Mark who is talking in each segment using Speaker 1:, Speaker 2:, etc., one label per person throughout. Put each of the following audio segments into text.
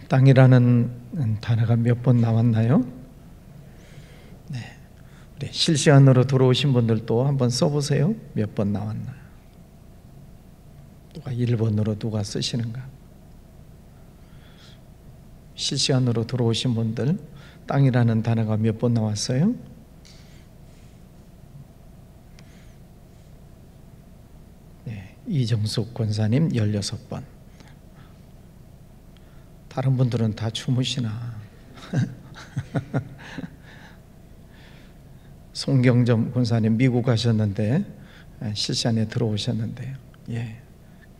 Speaker 1: 땅이라는 단어가 몇 번 나왔나요? 네, 우리 실시간으로 들어오신 분들도 한번 써보세요. 몇 번 나왔나? 누가 1번으로 누가 쓰시는가? 실시간으로 들어오신 분들, 땅이라는 단어가 몇 번 나왔어요? 네, 이정숙 권사님 16번. 다른 분들은 다 주무시나? 송경점 권사님 미국 가셨는데 실시간에 들어오셨는데요. 예,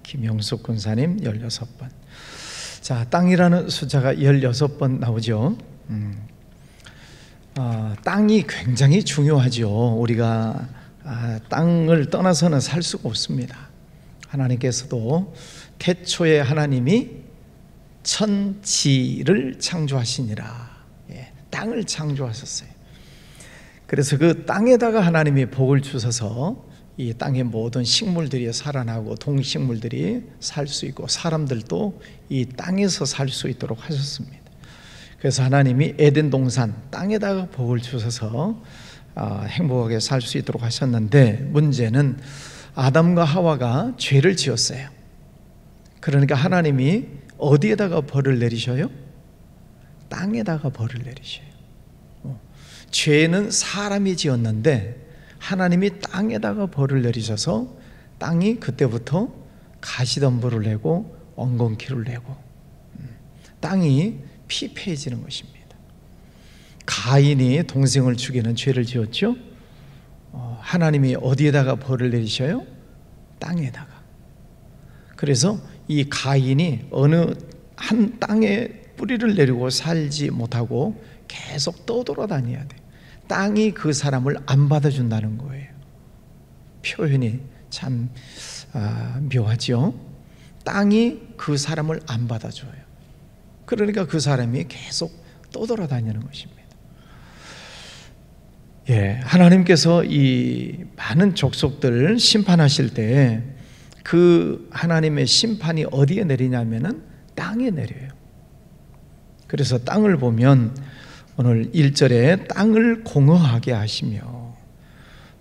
Speaker 1: 김영숙 권사님 16번. 자, 땅이라는 숫자가 16번 나오죠. 땅이 굉장히 중요하죠. 우리가 땅을 떠나서는 살 수가 없습니다. 하나님께서도 태초에 하나님이 천지를 창조하시니라. 예, 땅을 창조하셨어요. 그래서 그 땅에다가 하나님이 복을 주셔서 이 땅의 모든 식물들이 살아나고 동식물들이 살 수 있고 사람들도 이 땅에서 살 수 있도록 하셨습니다. 그래서 하나님이 에덴 동산 땅에다가 복을 주셔서 행복하게 살 수 있도록 하셨는데, 문제는 아담과 하와가 죄를 지었어요. 그러니까 하나님이 어디에다가 벌을 내리셔요? 땅에다가 벌을 내리셔요. 죄는 사람이 지었는데 하나님이 땅에다가 벌을 내리셔서 땅이 그때부터 가시덤불을 내고 엉겅퀴를 내고 땅이 피폐해지는 것입니다. 가인이 동생을 죽이는 죄를 지었죠. 하나님이 어디에다가 벌을 내리셔요? 땅에다가. 그래서 이 가인이 어느 한 땅에 뿌리를 내리고 살지 못하고 계속 떠돌아다녀야 돼. 땅이 그 사람을 안 받아준다는 거예요. 표현이 참 묘하죠. 땅이 그 사람을 안 받아줘요. 그러니까 그 사람이 계속 떠돌아다니는 것입니다. 예, 하나님께서 이 많은 족속들을 심판하실 때 그 하나님의 심판이 어디에 내리냐면은 땅에 내려요. 그래서 땅을 보면 오늘 1절에 땅을 공허하게 하시며,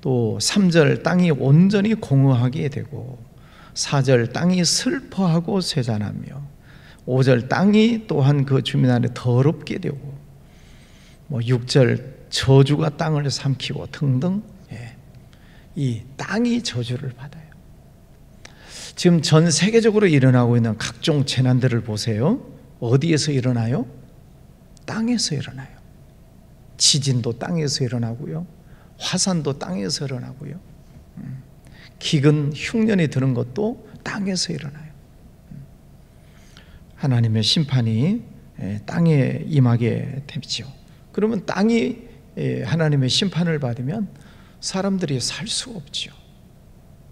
Speaker 1: 또 3절 땅이 온전히 공허하게 되고, 4절 땅이 슬퍼하고 쇠잔하며, 5절 땅이 또한 그 주민 안에 더럽게 되고, 6절 저주가 땅을 삼키고 등등. 예, 이 땅이 저주를 받아요. 지금 전 세계적으로 일어나고 있는 각종 재난들을 보세요. 어디에서 일어나요? 땅에서 일어나요. 지진도 땅에서 일어나고요, 화산도 땅에서 일어나고요, 기근 흉년이 드는 것도 땅에서 일어나요. 하나님의 심판이 땅에 임하게 되죠. 그러면 땅이 하나님의 심판을 받으면 사람들이 살 수가 없죠.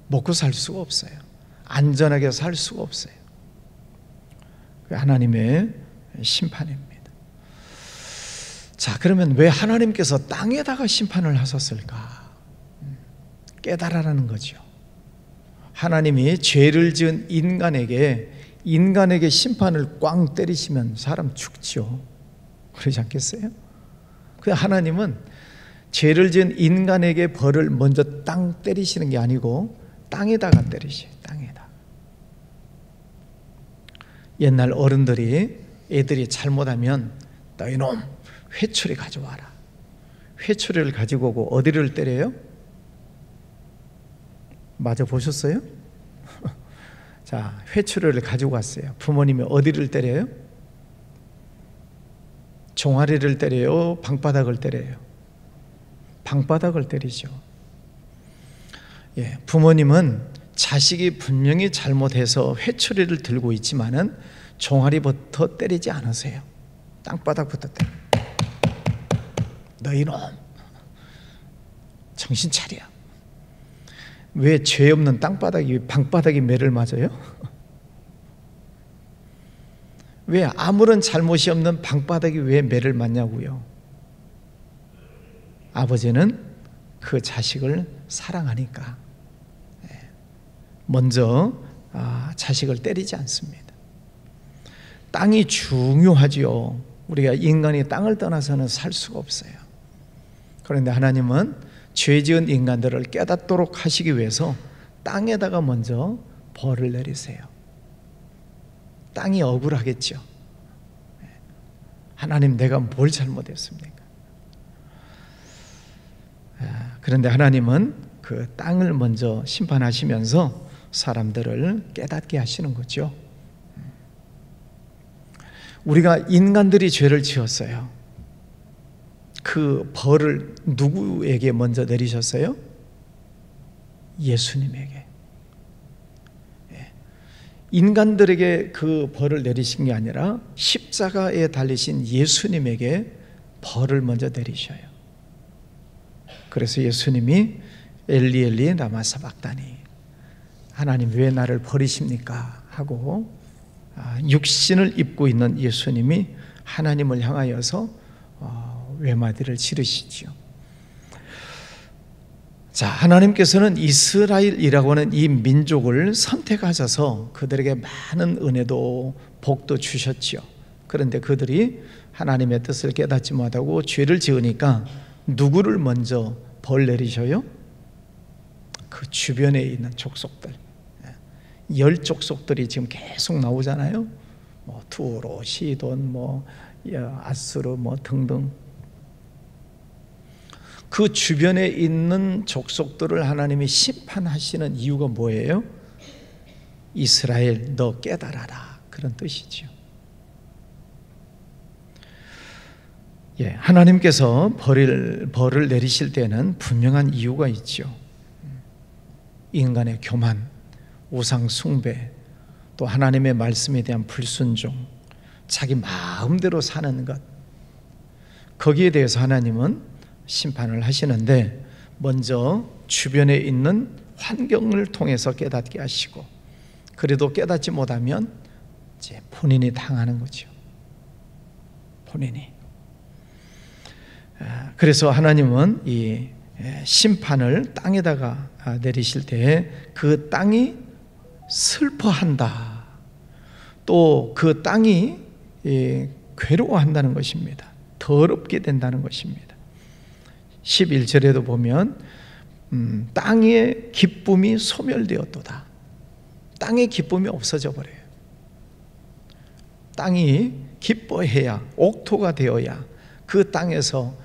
Speaker 1: 먹고 살 수가 없어요. 안전하게 살 수가 없어요. 하나님의 심판입니다. 자, 그러면 왜 하나님께서 땅에다가 심판을 하셨을까? 깨달으라는 거죠. 하나님이 죄를 지은 인간에게 심판을 꽝 때리시면 사람 죽죠. 그러지 않겠어요? 그 하나님은 죄를 지은 인간에게 벌을 먼저 땅 때리시는 게 아니고 땅에다가 때리셔요. 땅에다. 옛날 어른들이 애들이 잘못하면 너희놈 회초리 가져와라. 회초리를 가지고 오고 어디를 때려요? 맞아 보셨어요? 자, 회초리를 가지고 왔어요. 부모님이 어디를 때려요? 종아리를 때려요? 방바닥을 때려요? 방바닥을 때리죠. 예, 부모님은 자식이 분명히 잘못해서 회초리를 들고 있지만은 종아리부터 때리지 않으세요. 땅바닥부터 때려. 너희놈 정신 차려. 왜 죄 없는 방바닥이 매를 맞아요? 왜 아무런 잘못이 없는 방바닥이 왜 매를 맞냐고요? 아버지는 그 자식을 사랑하니까 먼저 자식을 때리지 않습니다. 땅이 중요하지요. 우리가 인간이 땅을 떠나서는 살 수가 없어요. 그런데 하나님은 죄 지은 인간들을 깨닫도록 하시기 위해서 땅에다가 먼저 벌을 내리세요. 땅이 억울하겠죠. 하나님, 내가 뭘 잘못했습니까? 그런데 하나님은 그 땅을 먼저 심판하시면서 사람들을 깨닫게 하시는 거죠. 우리가 인간들이 죄를 지었어요. 그 벌을 누구에게 먼저 내리셨어요? 예수님에게. 인간들에게 그 벌을 내리신 게 아니라 십자가에 달리신 예수님에게 벌을 먼저 내리셔요. 그래서 예수님이 엘리 엘리 라마 사박다니, 하나님 왜 나를 버리십니까? 하고 육신을 입고 있는 예수님이 하나님을 향하여서 외마디를 지르시죠. 자, 하나님께서는 이스라엘이라고 하는 이 민족을 선택하셔서 그들에게 많은 은혜도 복도 주셨죠. 그런데 그들이 하나님의 뜻을 깨닫지 못하고 죄를 지으니까 누구를 먼저 벌 내리셔요? 그 주변에 있는 족속들, 10족속들이 지금 계속 나오잖아요. 뭐 투로, 시돈, 아수르 등등. 그 주변에 있는 족속들을 하나님이 심판하시는 이유가 뭐예요? 이스라엘, 너 깨달아라, 그런 뜻이죠. 하나님께서 벌을 내리실 때는 분명한 이유가 있죠. 인간의 교만, 우상 숭배, 또 하나님의 말씀에 대한 불순종, 자기 마음대로 사는 것, 거기에 대해서 하나님은 심판을 하시는데 먼저 주변에 있는 환경을 통해서 깨닫게 하시고, 그래도 깨닫지 못하면 이제 본인이 당하는 거죠. 본인이. 그래서 하나님은 이 심판을 땅에다가 내리실 때 그 땅이 슬퍼한다, 또 그 땅이 괴로워한다는 것입니다. 더럽게 된다는 것입니다. 11절에도 보면 땅의 기쁨이 소멸되었도다. 땅의 기쁨이 없어져 버려요. 땅이 기뻐해야, 옥토가 되어야 그 땅에서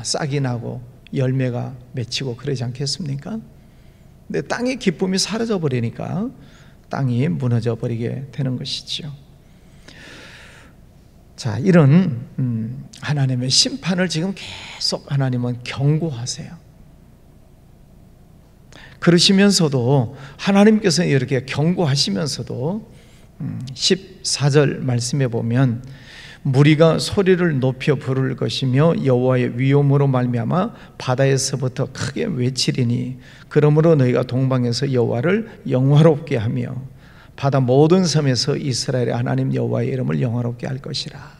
Speaker 1: 싹이 나고 열매가 맺히고 그러지 않겠습니까? 근데 땅의 기쁨이 사라져 버리니까 땅이 무너져 버리게 되는 것이죠. 자, 이런 하나님의 심판을 지금 계속 하나님은 경고하세요. 그러시면서도 하나님께서 이렇게 경고하시면서도 14절 말씀에 보면 무리가 소리를 높여 부를 것이며 여호와의 위엄으로 말미암아 바다에서부터 크게 외치리니 그러므로 너희가 동방에서 여호와를 영화롭게 하며 바다 모든 섬에서 이스라엘의 하나님 여호와의 이름을 영화롭게 할 것이라.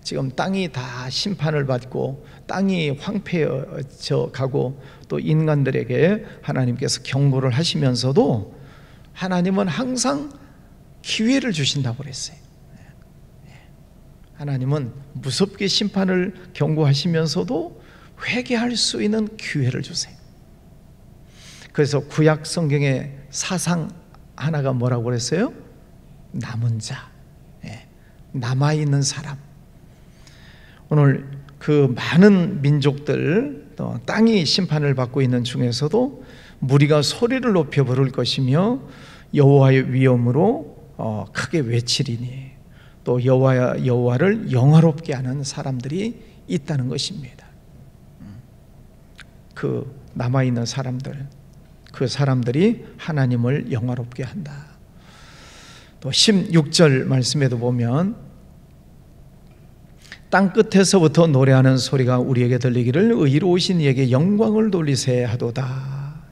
Speaker 1: 지금 땅이 다 심판을 받고 땅이 황폐해져 가고 또 인간들에게 하나님께서 경고를 하시면서도 하나님은 항상 기회를 주신다고 그랬어요. 하나님은 무섭게 심판을 경고하시면서도 회개할 수 있는 기회를 주세요. 그래서 구약 성경의 사상 하나가 뭐라고 그랬어요? 남은 자, 남아있는 사람. 오늘 그 많은 민족들, 또 땅이 심판을 받고 있는 중에서도 무리가 소리를 높여 부를 것이며 여호와의 위엄으로 크게 외치리니 또 여호와를 영화롭게 하는 사람들이 있다는 것입니다. 그 남아있는 사람들, 그 사람들이 하나님을 영화롭게 한다. 또 16절 말씀에도 보면 땅 끝에서부터 노래하는 소리가 우리에게 들리기를 의로우신 이에게 영광을 돌리세 하도다.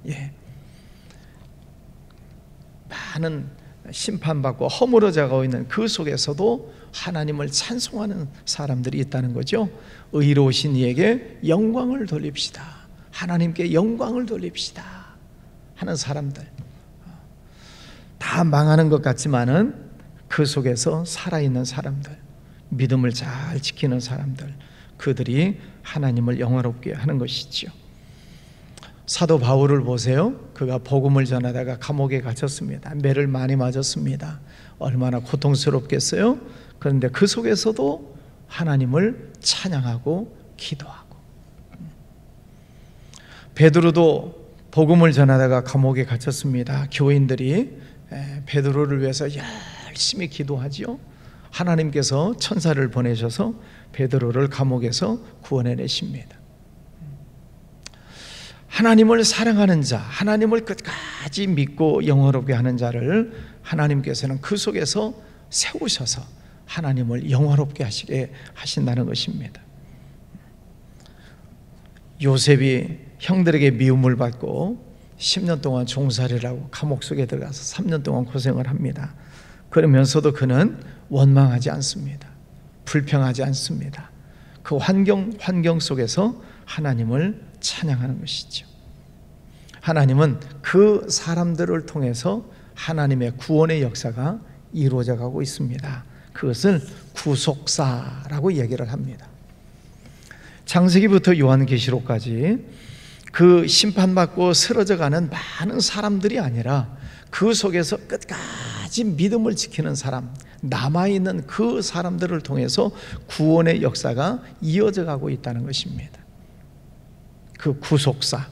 Speaker 1: 많은 심판받고 허물어져 가고 있는 그 속에서도 하나님을 찬송하는 사람들이 있다는 거죠. 의로우신 이에게 영광을 돌립시다, 하나님께 영광을 돌립시다 하는 사람들. 다 망하는 것 같지만은 그 속에서 살아있는 사람들, 믿음을 잘 지키는 사람들, 그들이 하나님을 영화롭게 하는 것이지요. 사도 바울을 보세요. 그가 복음을 전하다가 감옥에 갇혔습니다. 매를 많이 맞았습니다. 얼마나 고통스럽겠어요? 그런데 그 속에서도 하나님을 찬양하고 기도하고, 베드로도 복음을 전하다가 감옥에 갇혔습니다. 교인들이 베드로를 위해서 열심히 기도하지요. 하나님께서 천사를 보내셔서 베드로를 감옥에서 구원해내십니다. 하나님을 사랑하는 자, 하나님을 끝까지 믿고 영화롭게 하는 자를 하나님께서는 그 속에서 세우셔서 하나님을 영화롭게 하시게 하신다는 것입니다. 요셉이 형들에게 미움을 받고 10년 동안 종살이를 하고 감옥 속에 들어가서 3년 동안 고생을 합니다. 그러면서도 그는 원망하지 않습니다. 불평하지 않습니다. 그 환경 속에서 하나님을 찬양하는 것이죠. 하나님은 그 사람들을 통해서 하나님의 구원의 역사가 이루어져 가고 있습니다. 그것을 구속사라고 얘기를 합니다. 창세기부터 요한계시록까지 그 심판받고 쓰러져가는 많은 사람들이 아니라 그 속에서 끝까지 믿음을 지키는 사람, 남아있는 그 사람들을 통해서 구원의 역사가 이어져 가고 있다는 것입니다. 그 구속사.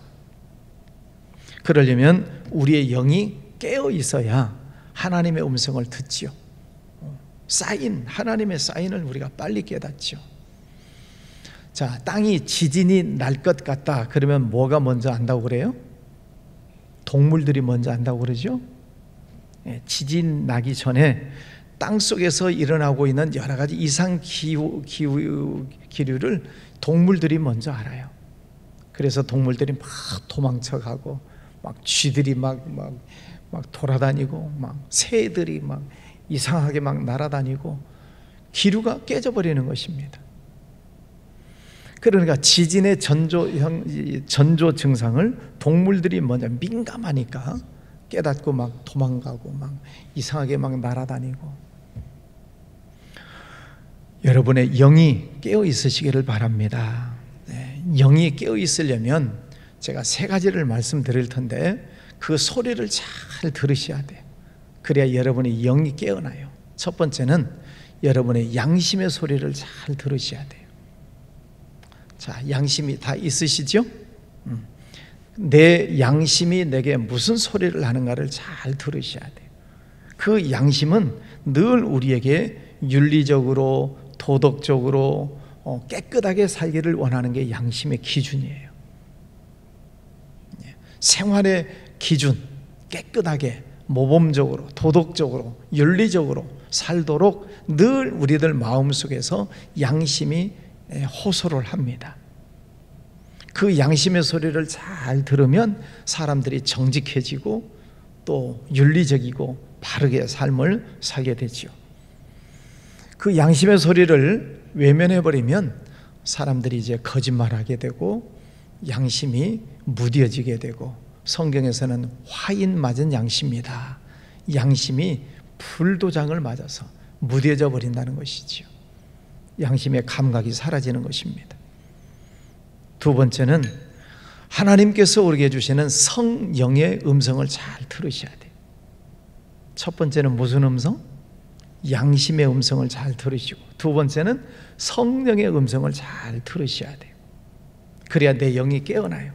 Speaker 1: 그러려면 우리의 영이 깨어 있어야 하나님의 음성을 듣지요. 하나님의 사인을 우리가 빨리 깨닫죠. 자, 땅이 지진이 날 것 같다 그러면 뭐가 먼저 안다고 그래요? 동물들이 먼저 안다고 그러죠. 지진 나기 전에 땅 속에서 일어나고 있는 여러 가지 이상 기류를 동물들이 먼저 알아요. 그래서 동물들이 막 도망쳐가고 막 쥐들이 막 돌아다니고 막 새들이 막 이상하게 막 날아다니고 기류가 깨져버리는 것입니다. 그러니까 지진의 전조 증상을 동물들이 먼저 민감하니까 깨닫고 막 도망가고 막 이상하게 막 날아다니고, 여러분의 영이 깨어 있으시기를 바랍니다. 영이 깨어 있으려면 제가 3가지를 말씀드릴 텐데 그 소리를 잘 들으셔야 돼요. 그래야 여러분의 영이 깨어나요. 첫 번째는 여러분의 양심의 소리를 잘 들으셔야 돼요. 자, 양심이 다 있으시죠? 내 양심이 내게 무슨 소리를 하는가를 잘 들으셔야 돼요. 그 양심은 늘 우리에게 윤리적으로, 도덕적으로 깨끗하게 살기를 원하는 게 양심의 기준이에요. 생활의 기준, 깨끗하게 모범적으로, 도덕적으로, 윤리적으로 살도록 늘 우리들 마음속에서 양심이 호소를 합니다. 그 양심의 소리를 잘 들으면 사람들이 정직해지고 또 윤리적이고 바르게 삶을 살게 되죠. 그 양심의 소리를 외면해버리면 사람들이 이제 거짓말하게 되고 양심이 무뎌지게 되고, 성경에서는 화인 맞은 양심이다. 양심이 불도장을 맞아서 무뎌져 버린다는 것이죠. 양심의 감각이 사라지는 것입니다. 두 번째는 하나님께서 우리에게 주시는 성령의 음성을 잘 들으셔야 돼요. 첫 번째는 무슨 음성? 양심의 음성을 잘 들으시고, 두 번째는 성령의 음성을 잘 들으셔야 돼요. 그래야 내 영이 깨어나요.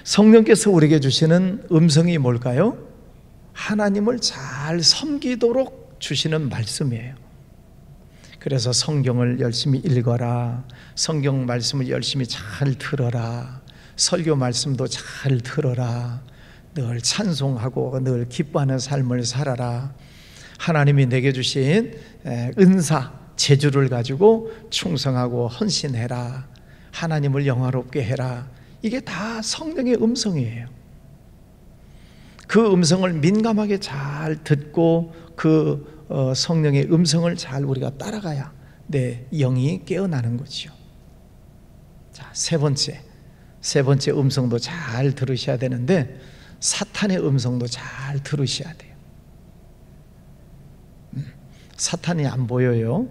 Speaker 1: 성령께서 우리에게 주시는 음성이 뭘까요? 하나님을 잘 섬기도록 주시는 말씀이에요. 그래서 성경을 열심히 읽어라, 성경 말씀을 열심히 잘 들어라, 설교 말씀도 잘 들어라, 늘 찬송하고 늘 기뻐하는 삶을 살아라, 하나님이 내게 주신 은사, 재주를 가지고 충성하고 헌신해라, 하나님을 영화롭게 해라. 이게 다 성령의 음성이에요. 그 음성을 민감하게 잘 듣고 그 성령의 음성을 잘 우리가 따라가야 내 영이 깨어나는 거죠. 자, 세 번째 음성도 잘 들으셔야 되는데 사탄의 음성도 잘 들으셔야 돼요. 사탄이 안 보여요.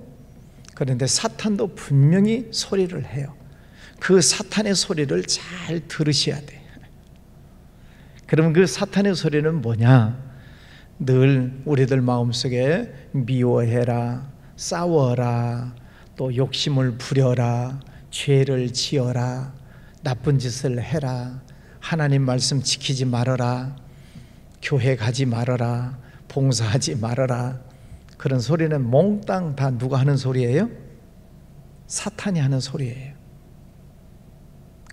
Speaker 1: 그런데 사탄도 분명히 소리를 해요. 그 사탄의 소리를 잘 들으셔야 돼. 그러면 그 사탄의 소리는 뭐냐? 늘 우리들 마음속에 미워해라, 싸워라, 또 욕심을 부려라, 죄를 지어라, 나쁜 짓을 해라, 하나님 말씀 지키지 말아라, 교회 가지 말아라, 봉사하지 말아라. 그런 소리는 몽땅 다 누가 하는 소리예요? 사탄이 하는 소리예요.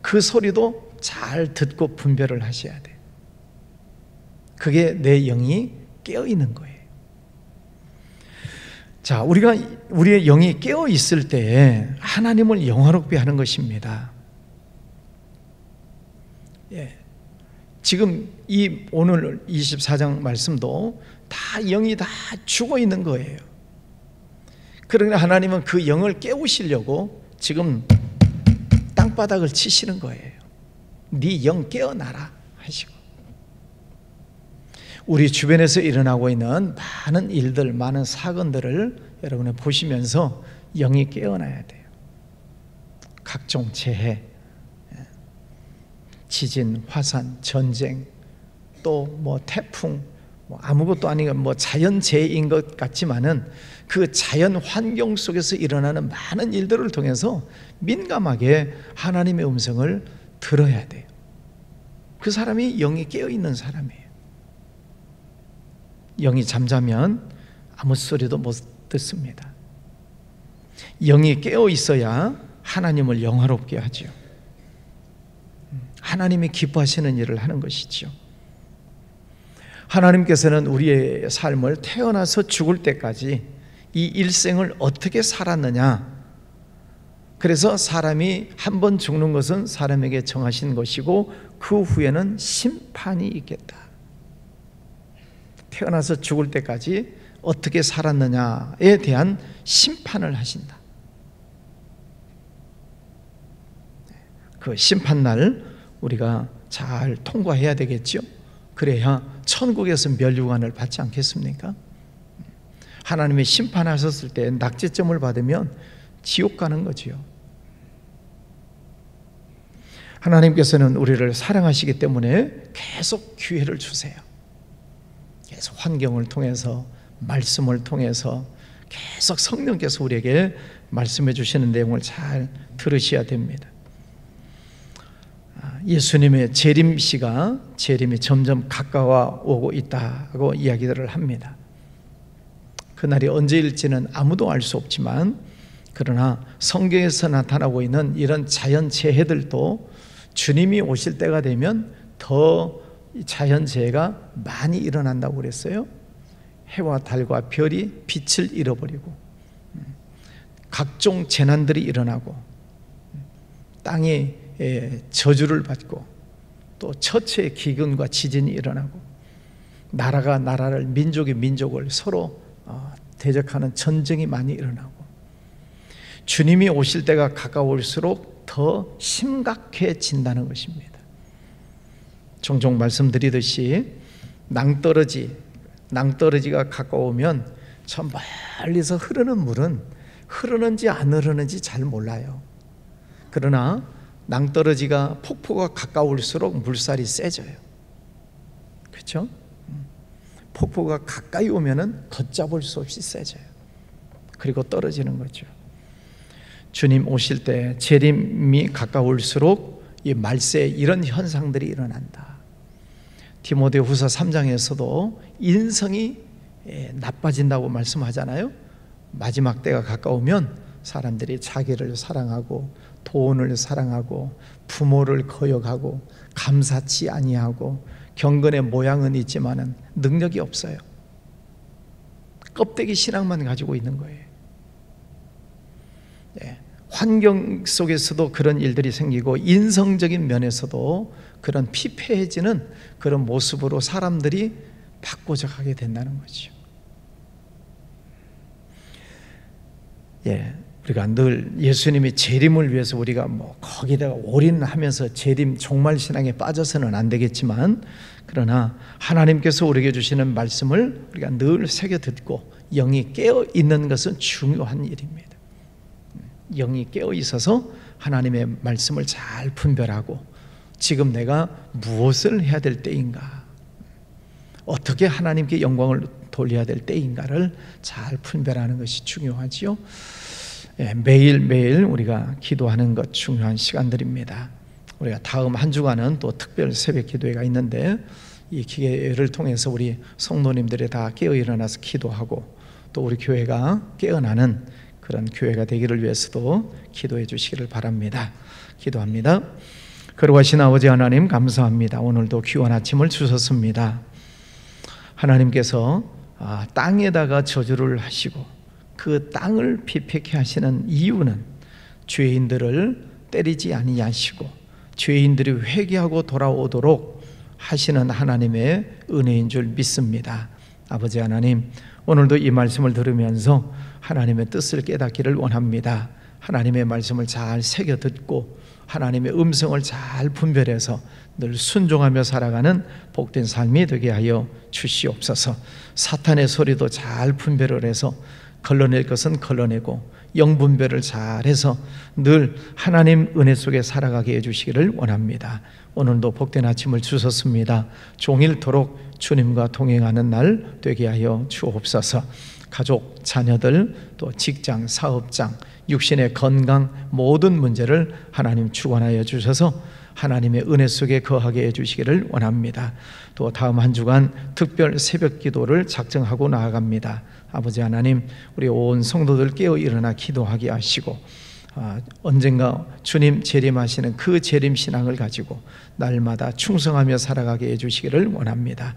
Speaker 1: 그 소리도 잘 듣고 분별을 하셔야 돼요. 그게 내 영이 깨어있는 거예요. 자, 우리의 영이 깨어있을 때 하나님을 영화롭게 하는 것입니다. 예. 지금 오늘 24장 말씀도 다 영이 다 죽어 있는 거예요. 그러나 하나님은 그 영을 깨우시려고 지금 땅바닥을 치시는 거예요. 네 영 깨어나라 하시고. 우리 주변에서 일어나고 있는 많은 일들, 많은 사건들을 여러분이 보시면서 영이 깨어나야 돼요. 각종 재해, 지진, 화산, 전쟁, 또 뭐 태풍, 뭐 아무것도 아닌 뭐 자연재해인 것 같지만은 그 자연 환경 속에서 일어나는 많은 일들을 통해서 민감하게 하나님의 음성을 들어야 돼요. 그 사람이 영이 깨어있는 사람이에요. 영이 잠자면 아무 소리도 못 듣습니다. 영이 깨어 있어야 하나님을 영화롭게 하죠. 하나님이 기뻐하시는 일을 하는 것이죠. 하나님께서는 우리의 삶을 태어나서 죽을 때까지 이 일생을 어떻게 살았느냐, 그래서 사람이 한 번 죽는 것은 사람에게 정하신 것이고 그 후에는 심판이 있겠다. 태어나서 죽을 때까지 어떻게 살았느냐에 대한 심판을 하신다. 그 심판날 우리가 잘 통과해야 되겠죠. 그래야 천국에서 멸류관을 받지 않겠습니까? 하나님이 심판하셨을 때 낙제점을 받으면 지옥 가는 거지요. 하나님께서는 우리를 사랑하시기 때문에 계속 기회를 주세요. 계속 환경을 통해서, 말씀을 통해서 계속 성령께서 우리에게 말씀해 주시는 내용을 잘 들으셔야 됩니다. 예수님의 재림시가, 재림이 점점 가까워 오고 있다고 이야기들을 합니다. 그날이 언제일지는 아무도 알 수 없지만, 그러나 성경에서 나타나고 있는 이런 자연재해들도 주님이 오실 때가 되면 더 자연재해가 많이 일어난다고 그랬어요. 해와 달과 별이 빛을 잃어버리고, 각종 재난들이 일어나고, 땅이 저주를 받고, 또 처처의 기근과 지진이 일어나고, 나라가 나라를, 민족이 민족을 서로 대적하는 전쟁이 많이 일어나고, 주님이 오실 때가 가까울수록 더 심각해진다는 것입니다. 종종 말씀드리듯이 낭떠러지가 가까우면 저 멀리서 흐르는 물은 흐르는지 안 흐르는지 잘 몰라요. 그러나 낭떠러지가, 폭포가 가까울수록 물살이 세져요. 그렇죠? 폭포가 가까이 오면은 걷잡을 수 없이 세져요. 그리고 떨어지는 거죠. 주님 오실 때, 재림이 가까울수록 이 말세, 이런 현상들이 일어난다. 디모데후서 3장에서도 인성이 나빠진다고 말씀하잖아요. 마지막 때가 가까우면 사람들이 자기를 사랑하고, 돈을 사랑하고, 부모를 거역하고, 감사치 아니하고, 경건의 모양은 있지만은 능력이 없어요. 껍데기 신앙만 가지고 있는 거예요. 환경 속에서도 그런 일들이 생기고, 인성적인 면에서도 그런 피폐해지는 그런 모습으로 사람들이 바꿔져 가게 된다는 거죠. 우리가 늘 예수님이 재림을 위해서 우리가 거기다가 올인하면서 재림 종말 신앙에 빠져서는 안 되겠지만, 그러나 하나님께서 우리에게 주시는 말씀을 우리가 늘 새겨 듣고 영이 깨어 있는 것은 중요한 일입니다. 영이 깨어 있어서 하나님의 말씀을 잘 분별하고 지금 내가 무엇을 해야 될 때인가, 어떻게 하나님께 영광을 돌려야 될 때인가를 잘 분별하는 것이 중요하지요. 매일매일 우리가 기도하는 것 중요한 시간들입니다. 우리가 다음 한 주간은 또 특별 새벽 기도회가 있는데 이 기회를 통해서 우리 성도님들이 다 깨어 일어나서 기도하고 또 우리 교회가 깨어나는 그런 교회가 되기를 위해서도 기도해 주시기를 바랍니다. 기도합니다. 거룩하신 아버지 하나님, 감사합니다. 오늘도 귀한 아침을 주셨습니다. 하나님께서 땅에다가 저주를 하시고 그 땅을 피폐케 하시는 이유는 죄인들을 때리지 아니하시고 죄인들이 회개하고 돌아오도록 하시는 하나님의 은혜인 줄 믿습니다. 아버지 하나님, 오늘도 이 말씀을 들으면서 하나님의 뜻을 깨닫기를 원합니다. 하나님의 말씀을 잘 새겨 듣고 하나님의 음성을 잘 분별해서 늘 순종하며 살아가는 복된 삶이 되게 하여 주시옵소서. 사탄의 소리도 잘 분별을 해서 걸러낼 것은 걸러내고 영분별을 잘해서 늘 하나님 은혜 속에 살아가게 해주시기를 원합니다. 오늘도 복된 아침을 주셨습니다. 종일토록 주님과 동행하는 날 되게 하여 주옵소서. 가족, 자녀들, 또 직장, 사업장, 육신의 건강 모든 문제를 하나님 주관하여 주셔서 하나님의 은혜 속에 거하게 해주시기를 원합니다. 또 다음 한 주간 특별 새벽 기도를 작정하고 나아갑니다. 아버지 하나님, 우리 온 성도들 깨어 일어나 기도하게 하시고 언젠가 주님 재림하시는 그 재림 신앙을 가지고 날마다 충성하며 살아가게 해주시기를 원합니다.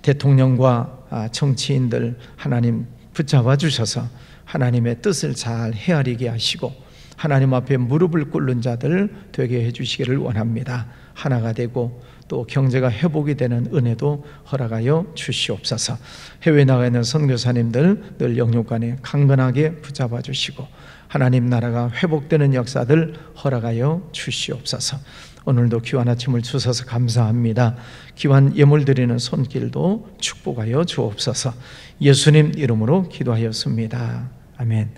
Speaker 1: 대통령과 정치인들 하나님 붙잡아 주셔서 하나님의 뜻을 잘 헤아리게 하시고 하나님 앞에 무릎을 꿇는 자들 되게 해주시기를 원합니다. 하나가 되고 또 경제가 회복이 되는 은혜도 허락하여 주시옵소서. 해외에 나가 있는 선교사님들 늘 영육간에 강건하게 붙잡아 주시고 하나님 나라가 회복되는 역사들 허락하여 주시옵소서. 오늘도 귀한 아침을 주셔서 감사합니다. 귀한 예물 드리는 손길도 축복하여 주옵소서. 예수님 이름으로 기도하였습니다. 아멘.